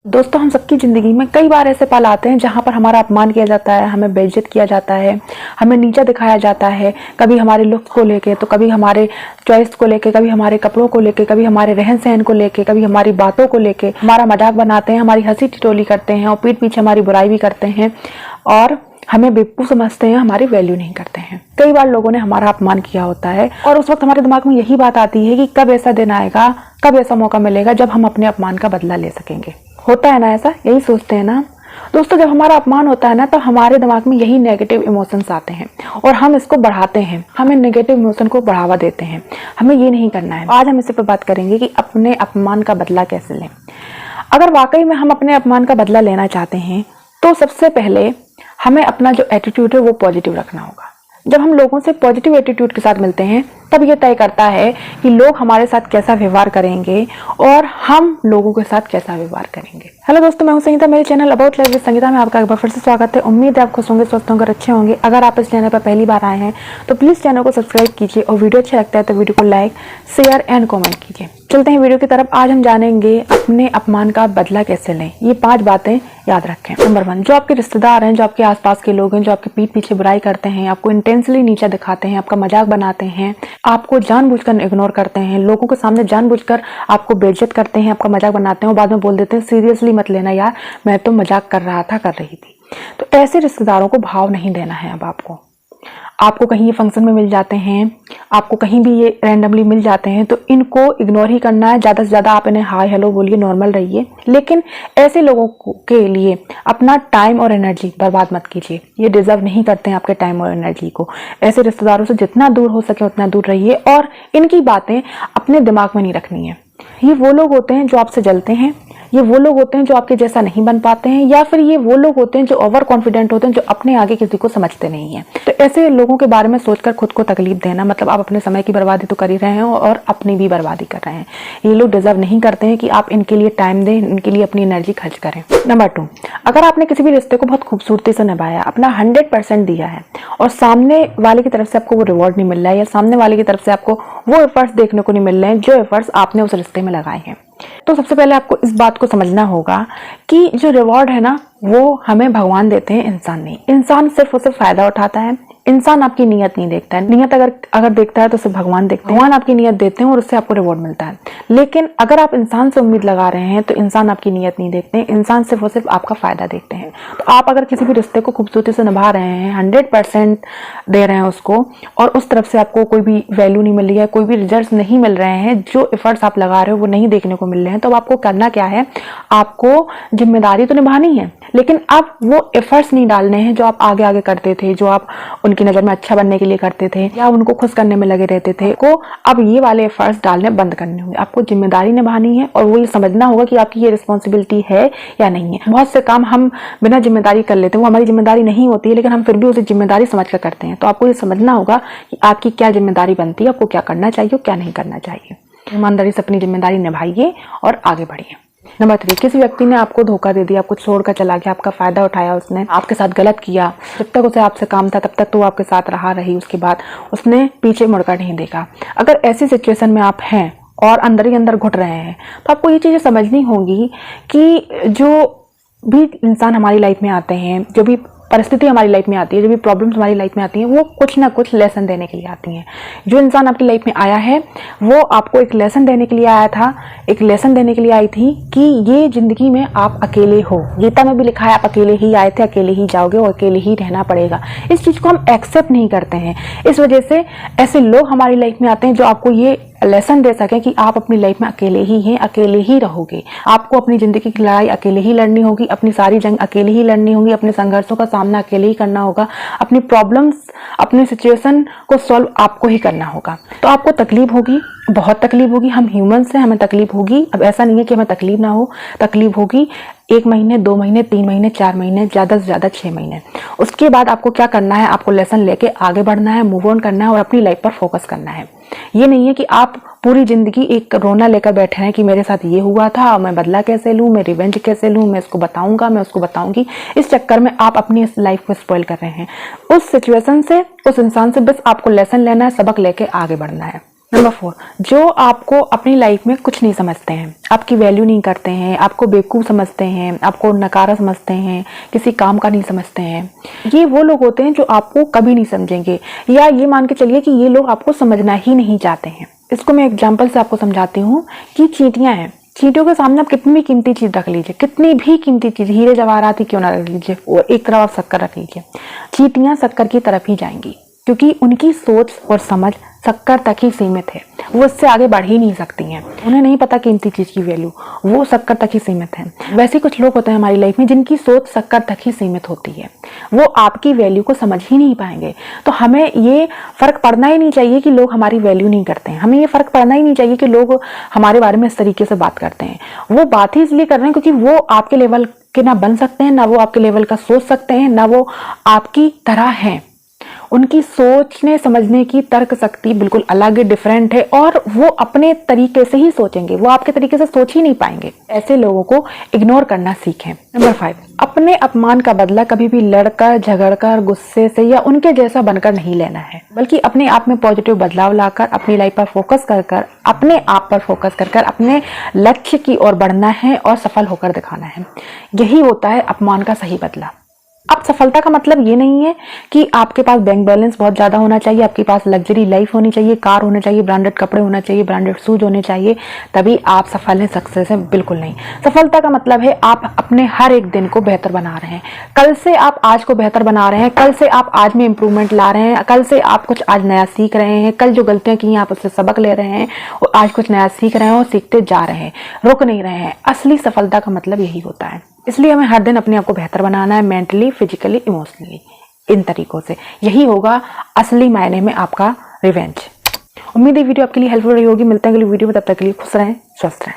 दोस्तों, हम सबकी ज़िंदगी में कई बार ऐसे पल आते हैं जहाँ पर हमारा अपमान किया जाता है, हमें बेइज्जत किया जाता है, हमें नीचा दिखाया जाता है। कभी हमारे लुक्स को लेके, तो कभी हमारे चॉइस को लेके, कभी हमारे कपड़ों को लेके, कभी हमारे रहन सहन को लेके, कभी हमारी बातों को लेके हमारा मजाक बनाते हैं, हमारी हंसी ठिठोली करते हैं और पीठ पीछे हमारी बुराई भी करते हैं और हमें बेवकूफ़ समझते हैं, हमारी वैल्यू नहीं करते हैं। कई बार लोगों ने हमारा अपमान किया होता है और उस वक्त हमारे दिमाग में यही बात आती है कि कब ऐसा दिन आएगा, कब ऐसा मौका मिलेगा जब हम अपने अपमान का बदला ले सकेंगे। होता है ना ऐसा, यही सोचते हैं ना दोस्तों। जब हमारा अपमान होता है ना, तो हमारे दिमाग में यही नेगेटिव इमोशंस आते हैं और हम इसको बढ़ाते हैं, हमें नेगेटिव इमोशन को बढ़ावा देते हैं। हमें ये नहीं करना है। आज हम इस पर बात करेंगे कि अपने अपमान का बदला कैसे लें। अगर वाकई में हम अपने अपमान का बदला लेना चाहते हैं तो सबसे पहले हमें अपना जो एटीट्यूड है वो पॉजिटिव रखना होगा। जब हम लोगों से पॉजिटिव एटीट्यूड के साथ मिलते हैं तब ये तय करता है कि लोग हमारे साथ कैसा व्यवहार करेंगे और हम लोगों के साथ कैसा व्यवहार करेंगे। हेलो दोस्तों, मैं हूं संगीता। मेरे channel about life with Sangeeta में आपका एक बार फिर से स्वागत है। उम्मीद है आप खुश होंगे, स्वस्थ होंगे, अच्छे होंगे। अगर आप इस चैनल पर पहली बार आए हैं तो प्लीज़ चैनल को सब्सक्राइब कीजिए और वीडियो अच्छा लगता है तो वीडियो को लाइक, शेयर एंड कॉमेंट कीजिए। चलते हैं वीडियो की तरफ। आज हम जानेंगे अपने अपमान का बदला कैसे लें। ये 5 बातें याद रखें। नंबर 1, जो आपके रिश्तेदार हैं, जो आपके आसपास के लोग हैं, जो आपके पीठ पीछे बुराई करते हैं, आपको इंटेंसली नीचा दिखाते हैं, आपका मजाक बनाते हैं, आपको जानबूझकर इग्नोर करते हैं, लोगों के सामने जानबूझकर आपको बेइज्जत करते हैं, आपका मजाक बनाते हैं और बाद में बोल देते हैं सीरियसली मत लेना यार, मैं तो मजाक कर रहा था, कर रही थी। तो ऐसे रिश्तेदारों को भाव नहीं देना है। अब आपको कहीं ये फंक्शन में मिल जाते हैं, आपको कहीं भी ये रैंडमली मिल जाते हैं, तो इनको इग्नोर ही करना है। ज़्यादा से ज़्यादा आप इन्हें हाय हेलो बोलिए, नॉर्मल रहिए, लेकिन ऐसे लोगों के लिए अपना टाइम और एनर्जी बर्बाद मत कीजिए। ये डिजर्व नहीं करते हैं आपके टाइम और एनर्जी को। ऐसे रिश्तेदारों से जितना दूर हो सके उतना दूर रहिए और इनकी बातें अपने दिमाग में नहीं रखनी है। ये वो लोग होते हैं जो आपसे जलते हैं, ये वो लोग होते हैं जो आपके जैसा नहीं बन पाते हैं, या फिर ये वो लोग होते हैं जो ओवर कॉन्फिडेंट होते हैं, जो अपने आगे किसी को समझते नहीं हैं। तो ऐसे लोगों के बारे में सोचकर खुद को तकलीफ देना मतलब आप अपने समय की बर्बादी तो कर ही रहे हैं और अपनी भी बर्बादी कर रहे हैं। ये लोग डिजर्व नहीं करते हैं कि आप इनके लिए टाइम दें, इनके लिए अपनी एनर्जी खर्च करें। नंबर 2, अगर आपने किसी भी रिश्ते को बहुत खूबसूरती से निभाया, अपना 100% दिया है और सामने वाले की तरफ से आपको वो रिवॉर्ड नहीं मिल रहा है, या सामने वाले की तरफ से आपको वो एफर्ट्स देखने को नहीं मिल रहे हैं जो एफर्ट्स आपने उस रिश्ते में लगाए हैं, तो सबसे पहले आपको इस बात को समझना होगा कि जो रिवॉर्ड है ना, वो हमें भगवान देते हैं, इंसान नहीं। इंसान सिर्फ और सिर्फ फायदा उठाता है। इंसान आपकी नीयत नहीं देखता है। नियत अगर देखता है तो सिर्फ भगवान देखते हैं। भगवान आपकी नियत देते हैं और उससे आपको रिवॉर्ड मिलता है। लेकिन अगर आप इंसान से उम्मीद लगा रहे हैं तो इंसान आपकी नियत नहीं देखते हैं, इंसान सिर्फ और सिर्फ आपका फायदा देखते हैं। तो आप अगर किसी भी रिश्ते को खूबसूरती से निभा रहे हैं, 100% दे रहे हैं उसको, और उस तरफ से आपको कोई भी वैल्यू नहीं मिल रही है, कोई भी रिजल्ट नहीं मिल रहे हैं, जो एफर्ट्स आप लगा रहे हो वो नहीं देखने को मिल रहे हैं, तो आपको करना क्या है? आपको जिम्मेदारी तो निभानी है, लेकिन अब वो एफर्ट्स नहीं डालने हैं जो आप आगे आगे करते थे, जो आप उनकी नज़र में अच्छा बनने के लिए करते थे या उनको खुश करने में लगे रहते थे। को अब ये वाले एफर्ट्स डालने बंद करने होंगे। आपको जिम्मेदारी निभानी है और वो ये समझना होगा कि आपकी ये रिस्पॉन्सिबिलिटी है या नहीं है। बहुत से काम हम बिना जिम्मेदारी कर लेते हैं, वो हमारी जिम्मेदारी नहीं होती है, लेकिन हम फिर भी उसे जिम्मेदारी समझ कर करते हैं। तो आपको ये समझना होगा कि आपकी क्या जिम्मेदारी बनती है, आपको क्या करना चाहिए और क्या नहीं करना चाहिए। ईमानदारी से अपनी जिम्मेदारी निभाइए और आगे बढ़िए। नंबर 3, किसी व्यक्ति ने आपको धोखा दे दिया, आपको छोड़कर चला गया, आपका फायदा उठाया, उसने आपके साथ गलत किया। जब तक उसे आपसे काम था तब तक तो आपके साथ रही, उसके बाद उसने पीछे मुड़कर नहीं देखा। अगर ऐसी सिचुएशन में आप हैं और अंदर ही अंदर घुट रहे हैं तो आपको ये चीज़ें समझनी होगी कि जो भी इंसान हमारी लाइफ में आते हैं, जो भी परिस्थिति हमारी लाइफ में आती है, जो भी प्रॉब्लम्स हमारी लाइफ में आती हैं, वो कुछ ना कुछ लेसन देने के लिए आती हैं। जो इंसान आपकी लाइफ में आया है वो आपको एक लेसन देने के लिए आया था, एक लेसन देने के लिए आई थी कि ये जिंदगी में आप अकेले हो। गीता में भी लिखा है आप अकेले ही आए थे, अकेले ही जाओगे और अकेले ही रहना पड़ेगा। इस चीज़ को हम एक्सेप्ट नहीं करते हैं। इस वजह से ऐसे लोग हमारी लाइफ में आते हैं जो आपको ये लेसन दे सके कि आप अपनी लाइफ में अकेले ही हैं, अकेले ही रहोगे। आपको अपनी जिंदगी की लड़ाई अकेले ही लड़नी होगी, अपनी सारी जंग अकेले ही लड़नी होगी, अपने संघर्षों का सामना अकेले ही करना होगा, अपनी प्रॉब्लम्स, अपनी सिचुएशन को सॉल्व आपको ही करना होगा। तो आपको तकलीफ होगी, बहुत तकलीफ होगी। हम ह्यूमंस हैं, हमें तकलीफ होगी। अब ऐसा नहीं है कि हमें तकलीफ ना हो, तकलीफ होगी। 1 महीने, 2 महीने, 3 महीने, 4 महीने, ज़्यादा से ज़्यादा 6 महीने। उसके बाद आपको क्या करना है? आपको लेसन लेके आगे बढ़ना है, मूव ऑन करना है और अपनी लाइफ पर फोकस करना है। ये नहीं है कि आप पूरी जिंदगी एक रोना लेकर बैठे हैं कि मेरे साथ ये हुआ था, मैं बदला कैसे लूँ, मैं रिवेंज कैसे लूँ, मैं इसको बताऊंगा, मैं उसको बताऊंगी। इस चक्कर में आप अपनी इस लाइफ को स्पॉइल कर रहे हैं। उस सिचुएशन से, उस इंसान से बस आपको लेसन लेना है, सबक लेके आगे बढ़ना है। नंबर 4, जो आपको अपनी लाइफ में कुछ नहीं समझते हैं, आपकी वैल्यू नहीं करते हैं, आपको बेवकूफ़ समझते हैं, आपको नकारा समझते हैं, किसी काम का नहीं समझते हैं, ये वो लोग होते हैं जो आपको कभी नहीं समझेंगे, या ये मान के चलिए कि ये लोग आपको समझना ही नहीं चाहते हैं। इसको मैं एग्जाम्पल से आपको समझाती हूँ कि चींटियाँ हैं। चींटियों के सामने आप कितनी भी कीमती चीज रख लीजिए, कितनी भी कीमती चीज, हीरे जवाहरात ही क्यों ना रख लीजिए, और एक तरफ आप शक्कर रख लीजिए, चींटियां शक्कर की तरफ ही जाएंगी, क्योंकि उनकी सोच और समझ शक्कर तक ही सीमित है। वो इससे आगे बढ़ ही नहीं सकती हैं, उन्हें नहीं पता कीमती चीज की वैल्यू, वो शक्कर तक ही सीमित है। वैसे कुछ लोग होते हैं हमारी लाइफ में जिनकी सोच शक्कर तक ही सीमित होती है, वो आपकी वैल्यू को समझ ही नहीं पाएंगे। तो हमें ये फर्क पड़ना ही नहीं चाहिए कि लोग हमारी वैल्यू नहीं करते हैं, हमें ये फर्क पड़ना ही नहीं चाहिए कि लोग हमारे बारे में इस तरीके से बात करते हैं। वो बात ही इसलिए कर रहे हैं क्योंकि वो आपके लेवल के ना बन सकते हैं, ना वो आपके लेवल का सोच सकते हैं, ना वो आपकी तरह हैं। उनकी सोचने समझने की तर्क शक्ति बिल्कुल अलग, डिफरेंट है, और वो अपने तरीके से ही सोचेंगे, वो आपके तरीके से सोच ही नहीं पाएंगे। ऐसे लोगों को इग्नोर करना सीखें। नंबर 5, अपने अपमान का बदला कभी भी लड़कर, झगड़कर, गुस्से से या उनके जैसा बनकर नहीं लेना है, बल्कि अपने आप में पॉजिटिव बदलाव लाकर, अपनी लाइफ पर फोकस कर अपने आप पर फोकस कर अपने लक्ष्य की ओर बढ़ना है और सफल होकर दिखाना है। यही होता है अपमान का सही बदला। अब सफलता का मतलब ये नहीं है कि आपके पास बैंक बैलेंस बहुत ज्यादा होना चाहिए, आपके पास लग्जरी लाइफ होनी चाहिए, कार होना चाहिए, ब्रांडेड कपड़े होना चाहिए, ब्रांडेड शूज होने चाहिए, तभी आप सफल हैं, सक्सेस हैं, बिल्कुल नहीं। सफलता का मतलब है आप अपने हर एक दिन को बेहतर बना रहे हैं, कल से आप आज को बेहतर बना रहे हैं, कल से आप आज में इंप्रूवमेंट ला रहे हैं, कल से आप कुछ आज नया सीख रहे हैं, कल जो गलतियां की आप उससे सबक ले रहे हैं और आज कुछ नया सीख रहे हैं और सीखते जा रहे हैं, रुक नहीं रहे हैं। असली सफलता का मतलब यही होता है। इसलिए हमें हर दिन अपने आप को बेहतर बनाना है, मेंटली, फिजिकली, इमोशनली, इन तरीकों से। यही होगा असली मायने में आपका रिवेंज। उम्मीद है वीडियो आपके लिए हेल्पफुल रही होगी। मिलते हैं अगली वीडियो में, तब तक के लिए खुश रहें, स्वस्थ रहें।